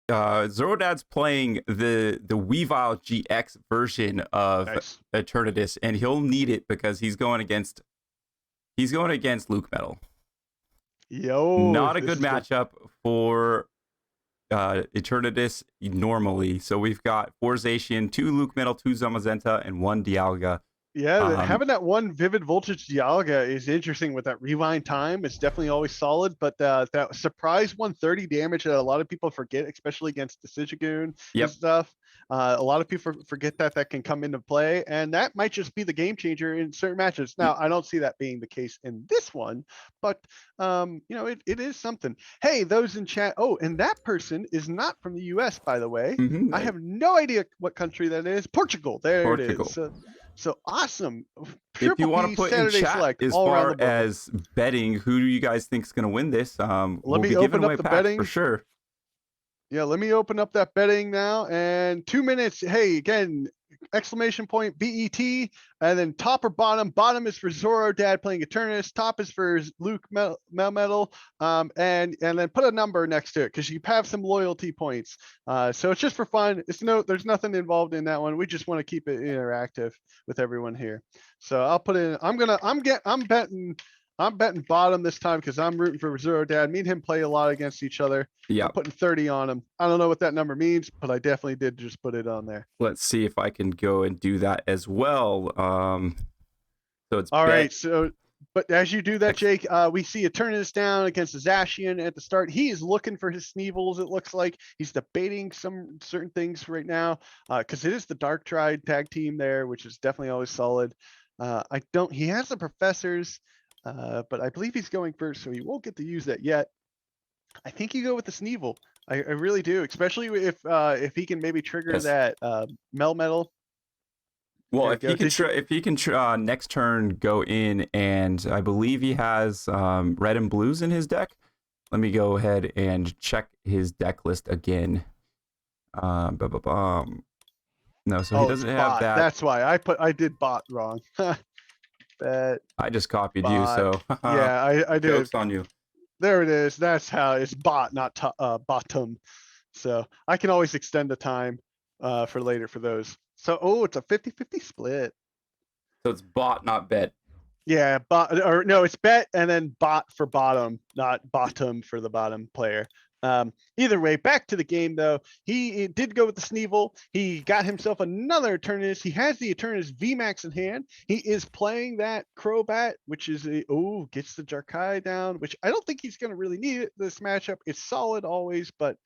ZoroDad's playing the Weavile GX version of Eternatus, and he'll need it because he's going against LucMelmetal. Not a good matchup for Eternatus normally. So we've got 4 Zacian, 2 LucMelmetal, 2 Zamazenta, and 1 Dialga. Yeah, having that one Vivid Voltage Dialga is interesting with that rewind time. It's definitely always solid, but that surprise 130 damage that a lot of people forget, especially against Decidueye and stuff. A lot of people forget that can come into play, and that might just be the game changer in certain matches. Now, I don't see that being the case in this one, but it is something. Hey, those in chat. Oh, and that person is not from the U.S., by the way. I have no idea what country that is. Portugal. There it is. So awesome. If you want to put in chat as far as betting, who do you guys think is going to win this? Let me open up the betting for sure. Yeah, let me open up that betting now. And 2 minutes. Hey, again, exclamation point BET, and then top or bottom. Bottom is for ZoroDad playing Eternatus. Top is for LucMelmetal. And then put a number next to it because you have some loyalty points. So it's just for fun. There's nothing involved in that one. We just want to keep it interactive with everyone here. So I'll put in. I'm betting bottom this time because I'm rooting for ZoroDad. Me and him play a lot against each other. Yeah, I'm putting 30 on him. I don't know what that number means, but I definitely did just put it on there. Let's see if I can go and do that as well. So it's all right. So, but as you do that, Jake, we see Eternatus down against the Zacian at the start. He is looking for his Sneevils. It looks like he's debating some certain things right now because it is the Dark Triad tag team there, which is definitely always solid. He has the professors. But I believe he's going first, so he won't get to use that yet. I think you go with the Sneevil. I really do, especially if he can maybe trigger that Melmetal. Well, if he can next turn go in, and I believe he has red and blues in his deck. Let me go ahead and check his deck list again. No, so he doesn't have that. That's why I did bot wrong. Bet. I just copied you, so yeah, I did. Joke's on you. There it is. That's how it's bot, not bottom. So I can always extend the time for later for those. So it's a 50-50 split. So it's bot, not bet. Yeah, it's bet and then bot for bottom, not bottom for the bottom player. Either way, back to the game though. He did go with the Sneevil. He got himself another Eternatus. He has the Eternatus VMAX in hand. He is playing that Crobat, which is gets the Jarkai down, which I don't think he's going to really need it. This matchup is solid always, but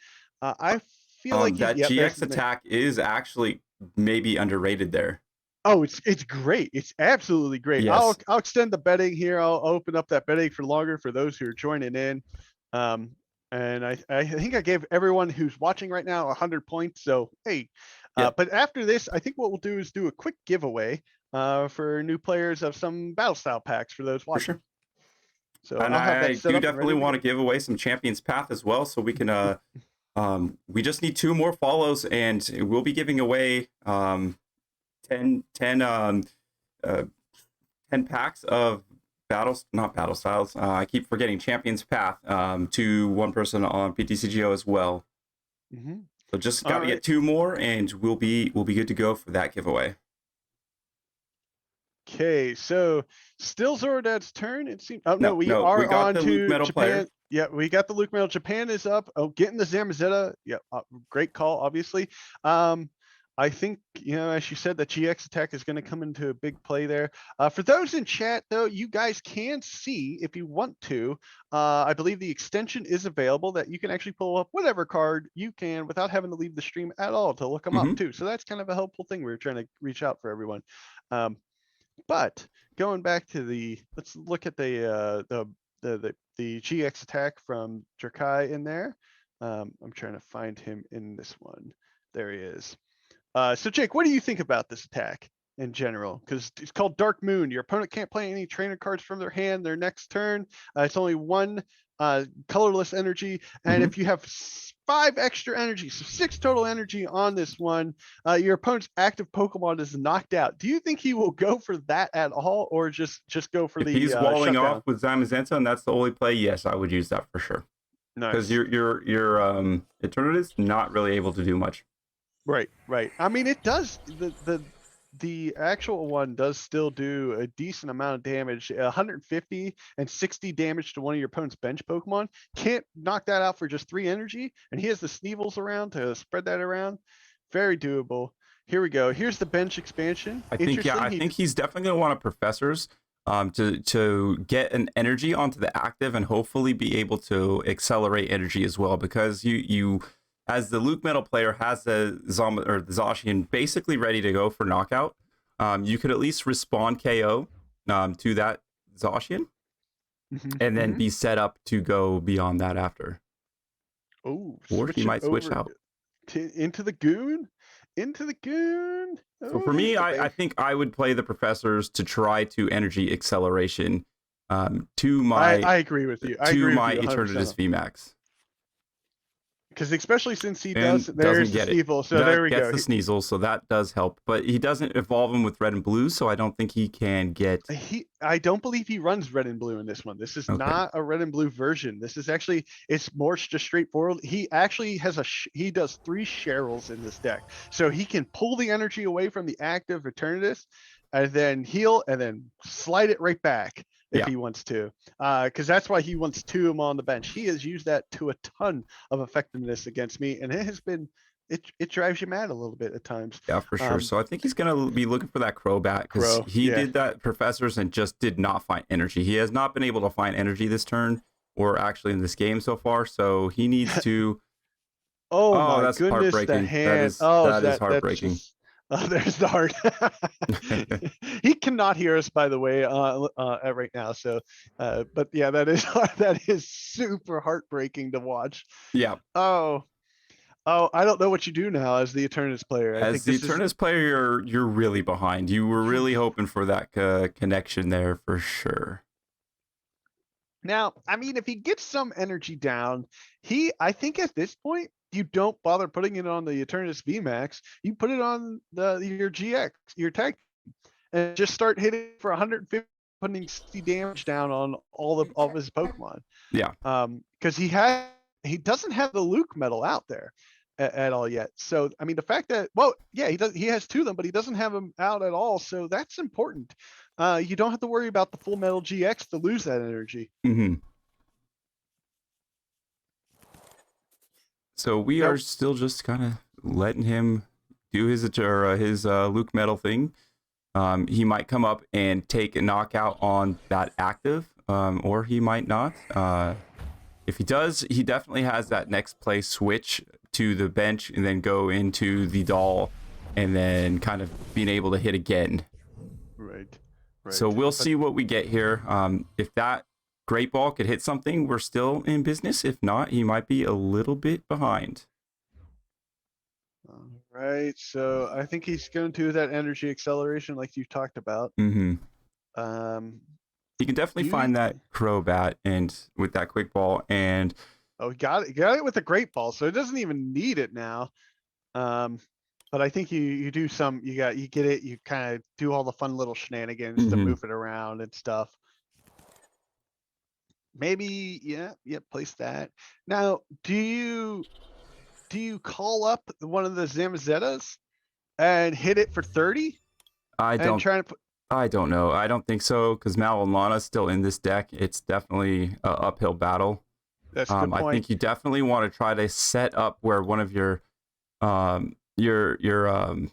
I feel like that GX attack is actually maybe underrated there. Oh, it's great. It's absolutely great. Yes. I'll extend the betting here. I'll open up that betting for longer for those who are joining in. And I think I gave everyone who's watching right now 100 points. So, hey, but after this, I think what we'll do is do a quick giveaway for new players of some battle style packs for those watching. For sure. So and I do definitely want to give away some Champions Path as well. So we can, we just need 2 more follows and we'll be giving away 10 packs of not battle styles. I keep forgetting Champions Path to one person on PTCGO as well. So just got to get 2 more, and we'll be good to go for that giveaway. Okay, so still ZoroDad's turn. It seems. Oh no, we are on to Japan. Player. Yeah, we got the LucMelmetal. Japan is up. Oh, getting the Zamazenta. Yeah, great call, obviously. I think, as you said, the GX attack is going to come into a big play there. For those in chat, though, you guys can see, if you want to, I believe the extension is available that you can actually pull up whatever card you can without having to leave the stream at all to look them up, too. So that's kind of a helpful thing. We're trying to reach out for everyone. But going back to let's look at the GX attack from Jarkai in there. I'm trying to find him in this one. There he is. So Jake, what do you think about this attack in general? Because it's called Dark Moon. Your opponent can't play any trainer cards from their hand their next turn. It's only 1 colorless energy. And if you have 5 extra energy, so 6 total energy on this one, your opponent's active Pokemon is knocked out. Do you think he will go for that at all, or just go for if he's walling off with Zamazenta and that's the only play? Yes, I would use that for sure. Because your Eternatus not really able to do much. Right. I mean, it does the actual one does still do a decent amount of damage. 150 and 60 damage to one of your opponent's bench Pokemon. Can't knock that out for just 3 energy, and he has the Sneevils around to spread that around. Very doable. Here we go. Here's the bench expansion. I think he's definitely gonna want a Professors to get an energy onto the active and hopefully be able to accelerate energy as well, because you as the LucMelmetal player has the Zacian basically ready to go for knockout. You could at least respond KO to that Zacian, and then be set up to go beyond that after. Oh, or he might switch out into the goon. So for me, I think I would play the Professors to try to energy acceleration to my. I agree with you. To my Eternatus VMAX. Because especially since he there's the Sneevil, so there we go. Gets the Sneasel, so that does help. But he doesn't evolve him with red and blue, so I don't think he can get. I don't believe he runs red and blue in this one. This is not a red and blue version. This is actually, it's more just straightforward. He actually has he does 3 Cheryls in this deck, so he can pull the energy away from the active Eternatus, and then heal, and then slide it right back if he wants to, because that's why he wants 2 of them on the bench. He has used that to a ton of effectiveness against me, and it has been, it drives you mad a little bit at times. Yeah, for sure. So I think he's going to be looking for that Crobat, because he did that Professors and just did not find energy. He has not been able to find energy this turn, or actually in this game so far, so he needs to... my that's goodness, heartbreaking. The hand. That is heartbreaking. There's the heart. He cannot hear us, by the way, right now. So, but yeah, that is super heartbreaking to watch. Yeah. Oh, I don't know what you do now as the Eternatus player. As the Eternatus player, you're really behind. You were really hoping for that connection there for sure. Now, I mean, if he gets some energy down, I think at this point, you don't bother putting it on the Eternatus VMAX. You put it on your GX, your tag, and just start hitting for 150, putting 60 damage down on all of his Pokemon. Yeah. Because he doesn't have the LucMelmetal out there at all yet. So I mean, the fact that he has 2 of them, but he doesn't have them out at all. So that's important. You don't have to worry about the Full Metal GX to lose that energy. So we are still just kind of letting him do his LucMelmetal thing. He might come up and take a knockout on that active, or he might not. If he does, he definitely has that next play switch to the bench and then go into the doll, and then kind of being able to hit again. Right. So we'll see what we get here. If that Great Ball could hit something, we're still in business. If not, he might be a little bit behind. All right, so I think he's going to do that energy acceleration like you talked about. He can definitely find that Crobat and with that Quick Ball, and he got it with a Great Ball, so it doesn't even need it now. But I think you do some, you get it, you kind of do all the fun little shenanigans to move it around and stuff. Maybe, place that. Now, do you call up one of the Zamazettas and hit it for 30? I don't know. I don't think so, because Mal and Lana's still in this deck. It's definitely an uphill battle. That's a good point. I think you definitely want to try to set up where one of your Umbreon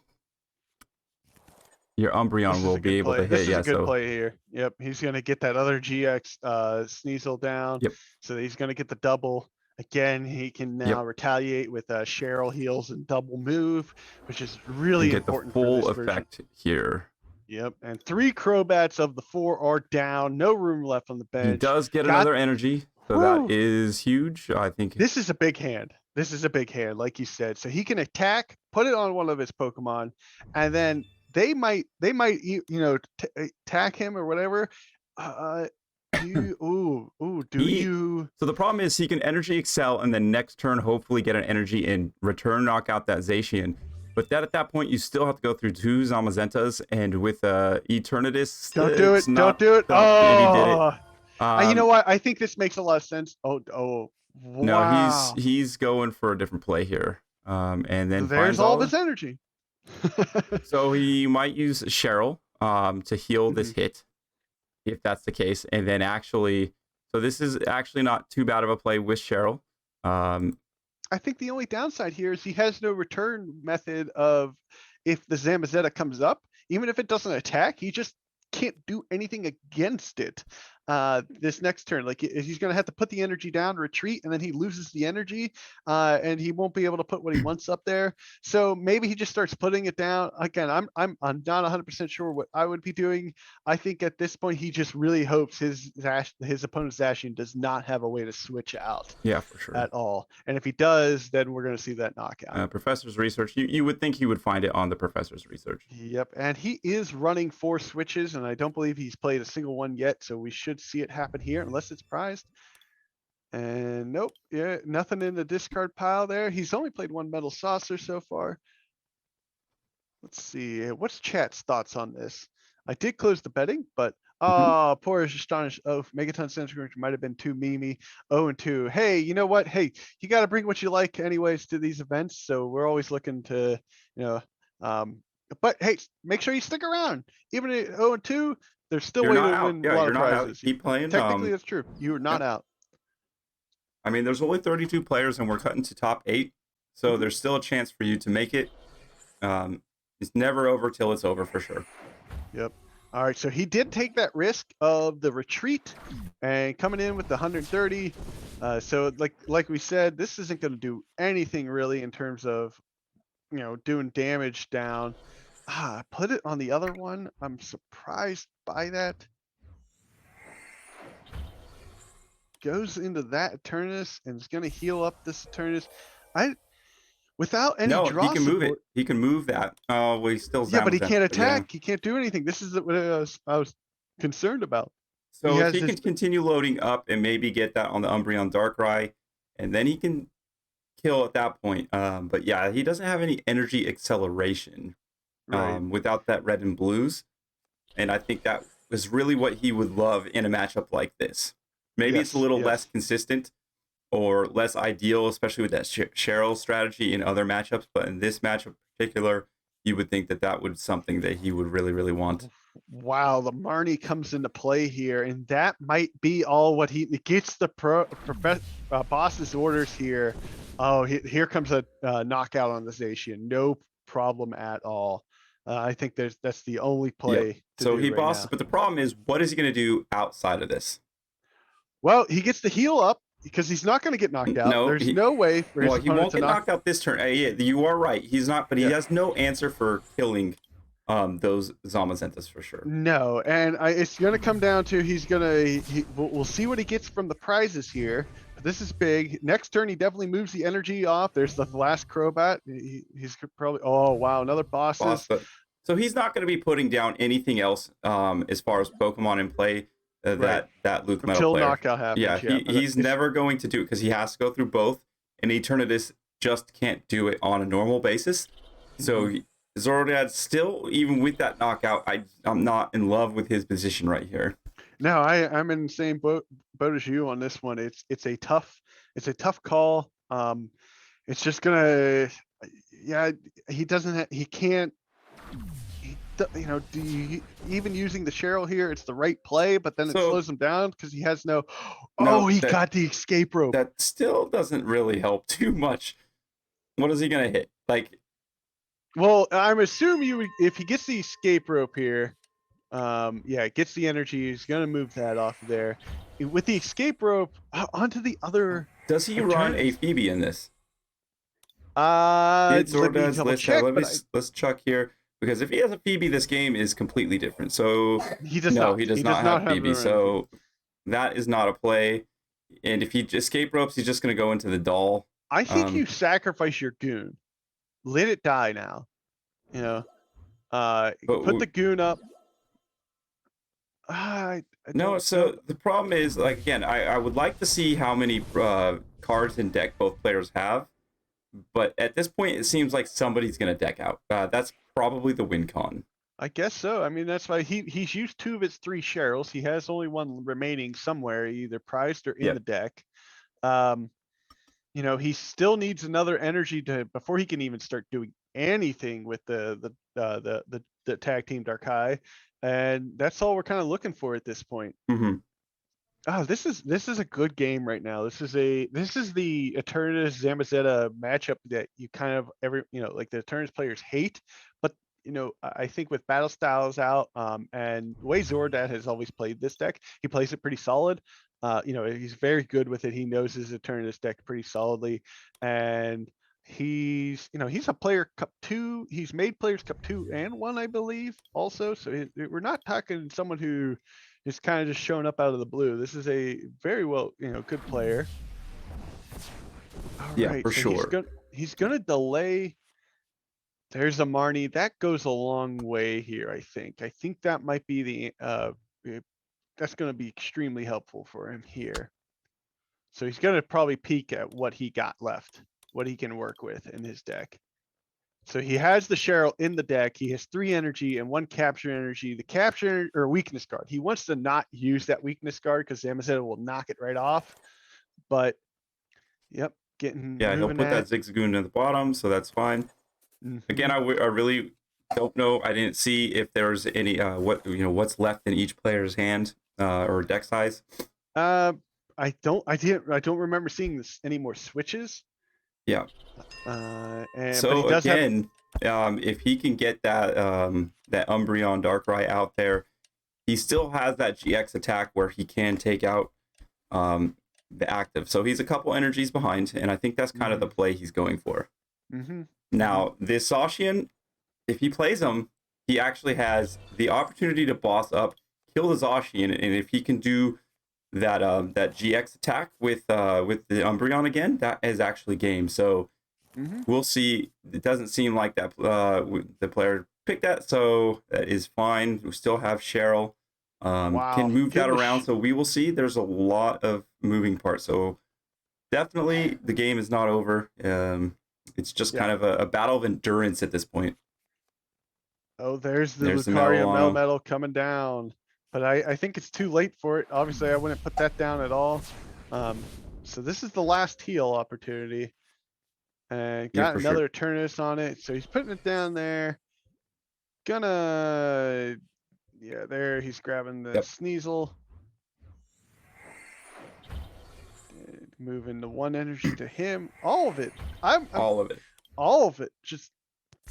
will be able to hit. This is a good play here. Yep, he's going to get that other GX Sneasel down. Yep. So he's going to get the double. Again, he can now retaliate with Cheryl heals and double move, which is really important. Get the full effect here. Yep, and 3 Crobats of the 4 are down. No room left on the bench. He does get another energy, so that is huge. I think this is a big hand. This is a big hand, like you said. So he can attack, put it on one of his Pokemon, and then they might attack him or whatever. So the problem is he can energy excel and then next turn hopefully get an energy and return knock out that Zacian. But at that point you still have to go through 2 Zamazentas, and with Eternatus. Don't do it. Oh, you know what? I think this makes a lot of sense. Wow. No, he's going for a different play here. And then there's all of his energy. So he might use Cheryl to heal this hit, if that's the case. And then actually, so this is actually not too bad of a play with Cheryl. I think the only downside here is he has no return method of if the Zamazenta comes up, even if it doesn't attack, he just can't do anything against it this next turn. Like he's going to have to put the energy down, retreat, and then he loses the energy and he won't be able to put what he wants up there. So maybe he just starts putting it down. Again, I'm not 100% sure what I would be doing. I think at this point he just really hopes his opponent's Zacian does not have a way to switch out. Yeah, for sure. At all. And if he does, then we're going to see that knockout. Professor's research. You would think he would find it on the professor's research. Yep. And he is running 4 switches, and I don't believe he's played a single one yet. So we should see it happen here unless it's prized. And nope. Yeah, nothing in the discard pile there. He's only played 1 metal saucer so far. Let's see. What's chat's thoughts on this? I did close the betting, but poor is astonished. Oh, Megaton Central might have been too memey. 0-2. Hey, you know what? Hey, you got to bring what you like anyways to these events. So we're always looking to, but hey, make sure you stick around. Even at 0-2, there's still way to win a lot of prizes. Keep playing. Technically, that's true. You're not out. I mean, there's only 32 players, and we're cutting to top 8, so there's still a chance for you to make it. It's never over till it's over for sure. Yep. All right, so he did take that risk of the retreat and coming in with the 130. So like we said, this isn't going to do anything really in terms of, doing damage down. Put it on the other one. I'm surprised by that. Goes into that Eternatus and is going to heal up this Eternatus. Without any draw he can support, move it. He can move that. Well, he still but he can't attack. Yeah. He can't do anything. This is what I was concerned about. So if he can continue loading up and maybe get that on the Umbreon Darkrai, and then he can kill at that point. But yeah, he doesn't have any energy acceleration without that red and blues. And I think that was really what he would love in a matchup like this. Maybe it's a little less consistent or less ideal, especially with that Cheryl strategy in other matchups. But in this matchup in particular, you would think that that would something that he would really, really want. Wow, the Marnie comes into play here, and that might be all what he gets the boss's orders here. Oh, here comes a knockout on the Zacian. No problem at all. I think that's the only play. Yep. So he bosses, but the problem is, what is he going to do outside of this? Well, he gets to heal up because he's not going to get knocked out. No, there's no way for his he won't get knocked out this turn. Yeah, you are right. He's not, but he has no answer for killing those Zamazentas for sure. No, and it's going to come down to we'll see what he gets from the prizes here. This is big. Next turn, he definitely moves the energy off. There's the last Crobat. He's probably, oh wow, another boss. So he's not going to be putting down anything else as far as Pokemon in play. That LucMelmetal until player. Knockout happens. Yeah, he's never going to do it because he has to go through both, and Eternatus just can't do it on a normal basis. So ZoroDad still, even with that knockout, I'm not in love with his position right here. No, I'm in the same boat as you on this one. It's a tough call. It's just gonna, he can't. Even using the Cheryl here, it's the right play, but then it slows him down because he has no. He got the escape rope. That still doesn't really help too much. What is he gonna hit? Well, I'm assuming if he gets the escape rope here, gets the energy, he's gonna move that off of there. With the escape rope onto the other. Does he run a Phoebe in this? Let's check here. Because if he has a Phoebe, this game is completely different. So he does not have Phoebe. So that is not a play. And if he escape ropes, he's just going to go into the doll. I think you sacrifice your goon. Let it die now. Put the goon up. So the problem is, again, I would like to see how many cards in deck both players have. But at this point, it seems like somebody's going to deck out. That's probably the win con. I guess so. I mean, that's why he's used 2 of his 3 Cheryls. He has only 1 remaining somewhere, either prized or in the deck. he still needs another energy before he can even start doing anything with the tag team Darkai, and that's all we're kind of looking for at this point. Oh, this is a good game right now. This is the Eternatus Zamazenta matchup that you kind of like the Eternatus players hate, but I think with battle styles out, and the way ZoroDad has always played this deck, he plays it pretty solid. He's very good with it. He knows his Eternatus deck pretty solidly, and he's a player cup 2. He's made players cup 2 and 1, I believe, also. So we're not talking someone who is kind of just showing up out of the blue. This is a very good player. All right, for so sure. He's gonna delay. There's a Marnie. That goes a long way here, I think. I think that might be that's gonna be extremely helpful for him here. So he's gonna probably peek at what he got left, what he can work with in his deck. So he has the Cheryl in the deck. He has 3 energy and 1 capture energy. The capture or weakness card. He wants to not use that weakness card because Zamazenta will knock it right off. But yep, he'll put that Zigzagoon at the bottom, so that's fine. Again, I really don't know. I didn't see if there's any what's left in each player's hand or deck size. I don't remember seeing any more switches. Yeah. So again, if he can get that that Umbreon Darkrai out there, he still has that GX attack where he can take out the active. So he's a couple energies behind, and I think that's kind of the play he's going for. Now, this Zacian, if he plays him, he actually has the opportunity to boss up, kill the Zacian, and if he can do that that GX attack with the Umbreon again, that is actually game. So we'll see. It doesn't seem like that the player picked that, so that is fine. We still have Cheryl. Can move that around, so we will see. There's a lot of moving parts, so definitely the game is not over. It's just kind of a battle of endurance at this point. Oh, there's the LucMelmetal coming down. But I think it's too late for it. Obviously, I wouldn't put that down at all. So this is the last heal opportunity. And got another Eternatus on it. So he's putting it down there. There he's grabbing the Sneasel. Moving the 1 energy to him. All of it. All of it. All of it. Just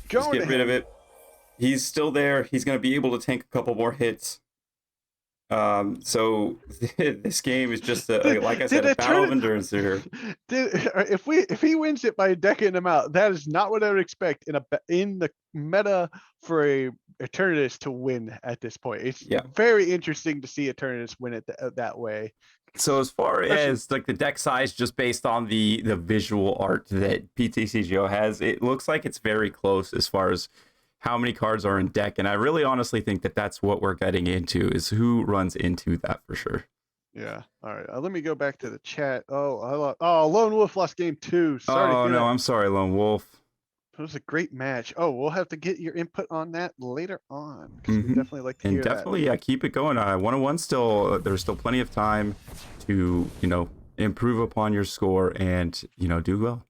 get rid of it. He's still there. He's going to be able to tank a couple more hits. So this game is just like I said, a battle of endurance here. If he wins it by a decade amount, that is not what I would expect in the meta for a Eternatus to win at this point. It's very interesting to see Eternatus win it that way. So as far as like the deck size, just based on the visual art that PTCGO has, it looks like it's very close as far as how many cards are in deck, and I really honestly think that that's what we're getting into, is who runs into that for sure. Yeah. All right. Let me go back to the chat. Lone Wolf lost game 2. Sorry. Oh no, I'm sorry, Lone Wolf. It was a great match. Oh, we'll have to get your input on that later on, because we definitely like to hear that. And definitely, keep it going. 101 still. There's still plenty of time to improve upon your score and do well.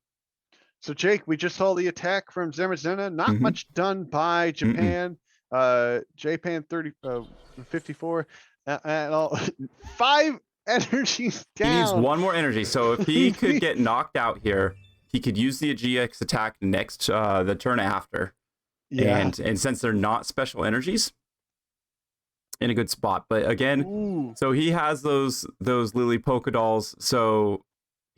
So Jake, we just saw the attack from Zamazenta. Not much done by Japan. Jpsn54 and all 5 energies down. He needs 1 more energy. So if he could get knocked out here, he could use the GX attack next the turn after. And since they're not special energies, in a good spot. But again, so he has those Lily Polka Dolls. So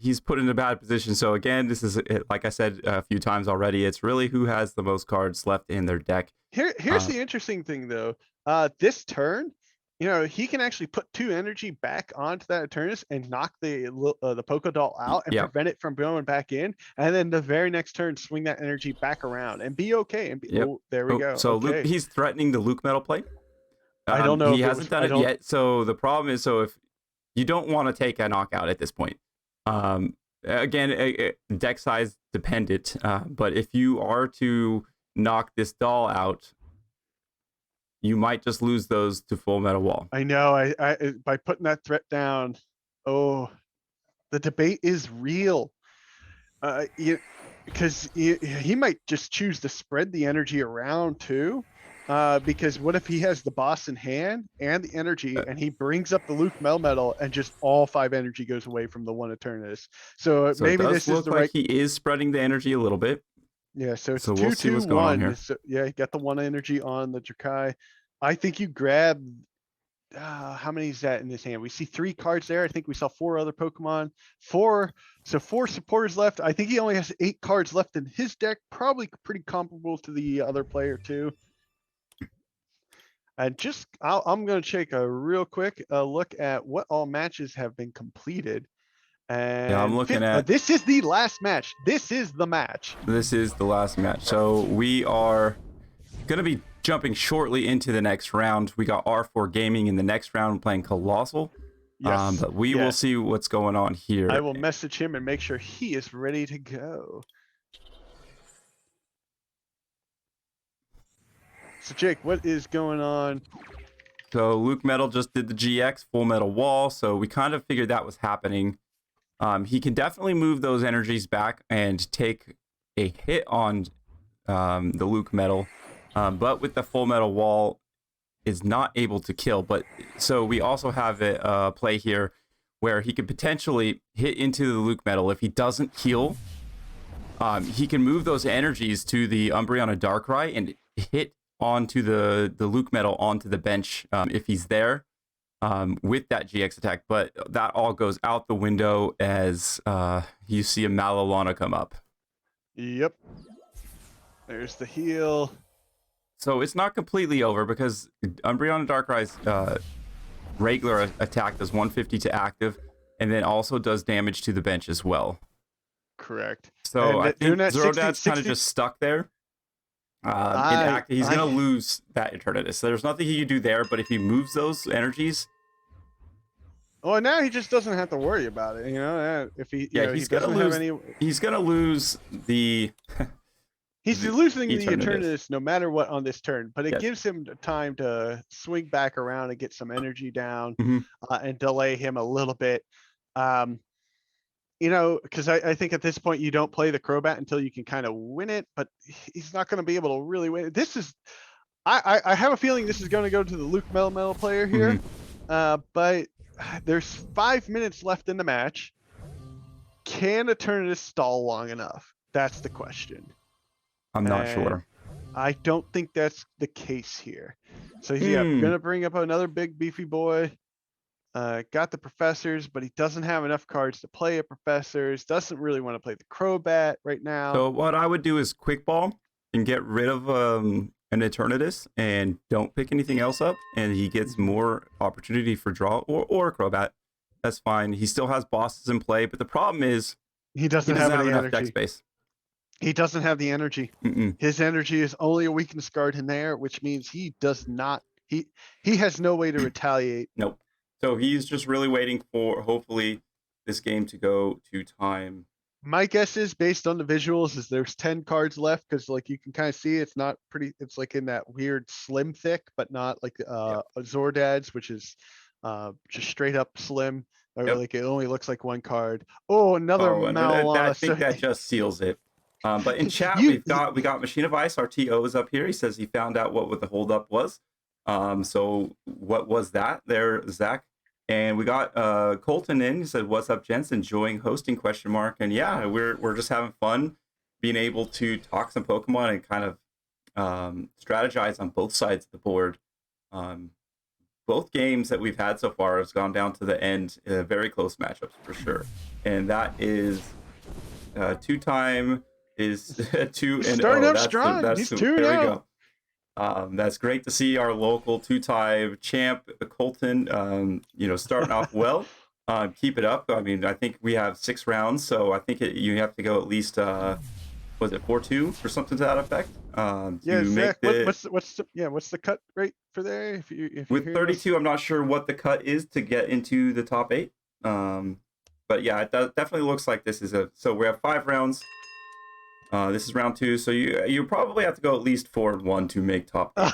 he's put in a bad position. So again, this is, like I said a few times already, it's really who has the most cards left in their deck. Here's the interesting thing, though. This turn, he can actually put 2 energy back onto that Eternatus and knock the Polka Doll out and prevent it from going back in. And then the very next turn, swing that energy back around and be okay. And there we go. So okay. He's threatening the LucMelmetal play. I don't know. He hasn't done it yet. So the problem is, if you don't want to take a knockout at this point, again, deck size dependent, but if you are to knock this doll out, you might just lose those to Full Metal Wall. I know. I by putting that threat down, the debate is real. Because he might just choose to spread the energy around too. Because what if he has the boss in hand and the energy, and he brings up the LucMelmetal, and just all 5 energy goes away from the one Eternatus. So maybe it does this look is the like right. he is spreading the energy a little bit. Yeah, so it's So we'll see what's going on here. So, yeah, you got the 1 energy on the Drakai. I think you grab. How many is that in this hand? We see 3 cards there. I think we saw 4 other Pokemon. 4. So 4 supporters left. I think he only has 8 cards left in his deck. Probably pretty comparable to the other player too. And just, I'm going to take a real quick look at what all matches have been completed. And yeah, I'm looking at. This is the last match. This is the match. This is the last match. So we are going to be jumping shortly into the next round. We got R4 Gaming in the next round playing Colossal. Yes. But we will see what's going on here. I will message him and make sure he is ready to go. So Jake, what is going on? So LucMelmetal just did the GX Full Metal Wall, so we kind of figured that was happening. He can definitely move those energies back and take a hit on the LucMelmetal, but with the Full Metal Wall, is not able to kill. But so we also have a play here where he could potentially hit into the LucMelmetal. If he doesn't heal, he can move those energies to the Umbreon Darkrai and hit onto the LucMelmetal onto the bench if he's there with that GX attack. But that all goes out the window as you see a Malolana come up. Yep. There's the heal. So it's not completely over because Umbreon Darkrai's regular attack does 150 to active, and then also does damage to the bench as well. Correct. So I think ZoroDad's kind of just stuck there. He's going to lose that Eternatus. So there's nothing he can do there, but if he moves those energies... Oh, now he just doesn't have to worry about it, you know? If he, he's going to lose... He's going to lose the... He's losing the Eternatus no matter what on this turn, but it gives him time to swing back around and get some energy down and delay him a little bit. Because I think at this point you don't play the Crobat until you can kind of win it, but he's not going to be able to really win it. This is, I have a feeling this is going to go to the LucMelmetal player here, but there's 5 minutes left in the match. Can Eternatus stall long enough? That's the question. I'm not sure. I don't think that's the case here. So he's gonna bring up another big beefy boy. Got the professors, but he doesn't have enough cards to play a professors. Doesn't really want to play the Crobat right now. So what I would do is quick ball and get rid of an Eternatus and don't pick anything else up, and he gets more opportunity for draw or a Crobat. That's fine. He still has bosses in play, but the problem is he doesn't have enough deck space. He doesn't have the energy. His energy is only a weakness card in there, which means he does not. He has no way to retaliate. Nope. So he's just really waiting for hopefully this game to go to time. My guess is based on the visuals is there's 10 cards left because like you can kind of see it's not pretty. It's like in that weird slim thick, but not like ZoroDad's, which is just straight up slim. Or like it only looks like 1 card. Oh, another Malolana. I think that just seals it. But in chat, we got Machine of Ice. Our TO is up here. He says he found out what the holdup was. So what was that there, Zach? And we got Colton in. He said, "What's up, gents? Enjoying hosting?" ? And yeah, we're just having fun being able to talk some Pokemon and kind of strategize on both sides of the board. Both games that we've had so far has gone down to the end. Very close matchups for sure. And that is 2-time. Is 2-0. Starting up strong. He's 2-0. There we go. That's great to see our local 2-time champ Colton. Starting off well. Keep it up. I mean, I think we have 6 rounds, so I think you have to go at least. Was it 4-2 or something to that effect? Zach, what's the cut rate for there? If with 32, I'm not sure what the cut is to get into the top 8. But yeah, it definitely looks like this is so we have 5 rounds. This is round 2, so you probably have to go at least 4-1 to make top 8.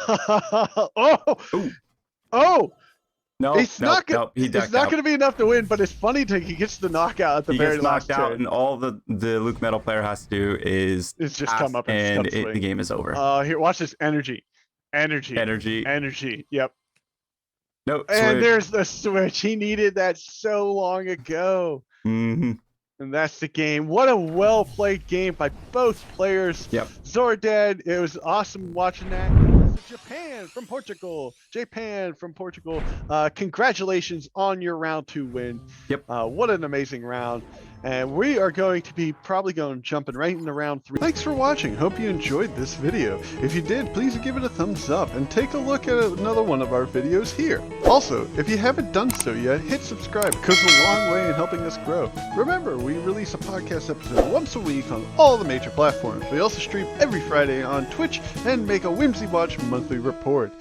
Oh! No, it's not going to be enough to win, but it's funny he gets the knockout at the very last turn. He gets knocked out, and all the LucMelmetal player has to do is just come up and the game is over. Here, watch this energy. Yep. No, switch. And there's the switch. He needed that so long ago. Mm-hmm. And that's the game. What a well-played game by both players. Yep. ZoroDad, it was awesome watching that. Japan from Portugal. Congratulations on your round 2 win. Yep. What an amazing round. And we are going to be jumping right into round 3. Thanks for watching. Hope you enjoyed this video. If you did, please give it a thumbs up and take a look at another one of our videos here. Also, if you haven't done so yet, hit subscribe. It goes a long way in helping us grow. Remember, we release a podcast episode once a week on all the major platforms. We also stream every Friday on Twitch and make a Whimsy Watch monthly report.